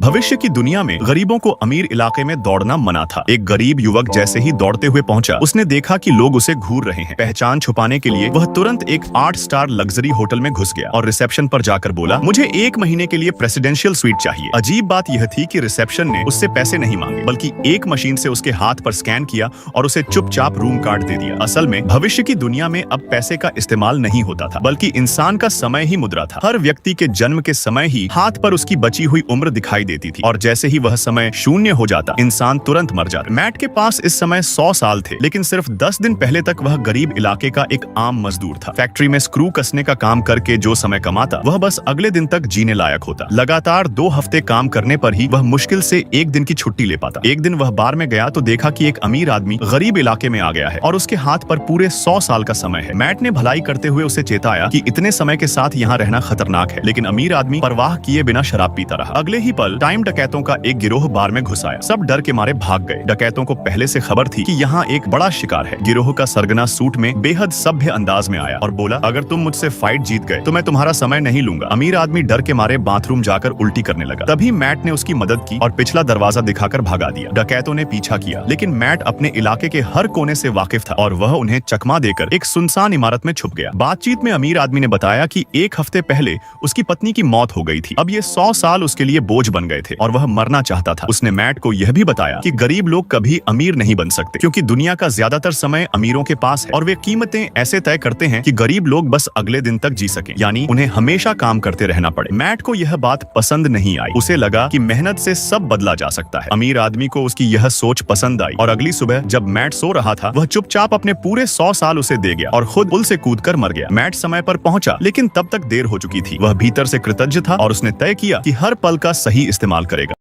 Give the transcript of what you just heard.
भविष्य की दुनिया में गरीबों को अमीर इलाके में दौड़ना मना था। एक गरीब युवक जैसे ही दौड़ते हुए पहुंचा, उसने देखा कि लोग उसे घूर रहे हैं। पहचान छुपाने के लिए वह तुरंत एक 8 स्टार लग्जरी होटल में घुस गया और रिसेप्शन पर जाकर बोला, मुझे 1 महीने के लिए प्रेसिडेंशियल स्वीट चाहिए। अजीब बात यह थी कि रिसेप्शन ने उससे पैसे नहीं मांगे, बल्कि एक मशीन से उसके हाथ पर स्कैन किया और उसे चुपचाप रूम कार्ड दे दिया। असल में भविष्य की दुनिया में अब पैसे का इस्तेमाल नहीं होता था, बल्कि इंसान का समय ही मुद्रा था। हर व्यक्ति के जन्म के समय ही हाथ पर उसकी बची हुई उम्र दिखाई देती थी, और जैसे ही वह समय शून्य हो जाता, इंसान तुरंत मर जाता। मैट के पास इस समय 100 साल थे, लेकिन सिर्फ 10 दिन पहले तक वह गरीब इलाके का एक आम मजदूर था। फैक्ट्री में स्क्रू कसने का काम करके जो समय कमाता, वह बस अगले दिन तक जीने लायक होता। लगातार 2 हफ्ते काम करने पर ही वह मुश्किल से 1 दिन की छुट्टी ले पाता। एक दिन वह बार में गया तो देखा कि एक अमीर आदमी गरीब इलाके में आ गया है और उसके हाथ पर पूरे 100 साल का समय है। मैट ने भलाई करते हुए उसे चेताया कि इतने समय के साथ यहाँ रहना खतरनाक है, लेकिन अमीर आदमी परवाह किए बिना शराब पीता रहा। अगले ही पल टाइम डकैतों का एक गिरोह बार में घुस आया। सब डर के मारे भाग गए। डकैतों को पहले से खबर थी कि यहाँ एक बड़ा शिकार है। गिरोह का सरगना सूट में बेहद सभ्य अंदाज में आया और बोला, अगर तुम मुझसे फाइट जीत गए तो मैं तुम्हारा समय नहीं लूंगा। अमीर आदमी डर के मारे बाथरूम जाकर उल्टी करने लगा। तभी मैट ने उसकी मदद की और पिछला दरवाजा दिखाकर भगा दिया। डकैतों ने पीछा किया, लेकिन मैट अपने इलाके के हर कोने से वाकिफ था और वह उन्हें चकमा देकर एक सुनसान इमारत में छुप गया। बातचीत में अमीर आदमी ने बताया कि 1 हफ्ते पहले उसकी पत्नी की मौत हो गई थी। अब ये 100 साल उसके लिए बोझ बन गए थे और वह मरना चाहता था। उसने मैट को यह भी बताया कि गरीब लोग कभी अमीर नहीं बन सकते, क्योंकि दुनिया का ज्यादातर समय अमीरों के पास है और वे कीमतें ऐसे तय करते हैं कि गरीब लोग बस अगले दिन तक जी सकें, यानी उन्हें हमेशा काम करते रहना पड़े। मैट को यह बात पसंद नहीं आई। उसे लगा कि मेहनत से सब बदला जा सकता है। अमीर आदमी को उसकी यह सोच पसंद आई और अगली सुबह जब मैट सो रहा था, वह चुपचाप अपने पूरे 100 साल उसे दे गया और खुद पुल से कूदकर मर गया। मैट समय पर पहुंचा, लेकिन तब तक देर हो चुकी थी। वह भीतर से कृतज्ञ था और उसने तय किया कि हर पल का सही इस्तेमाल करेगा।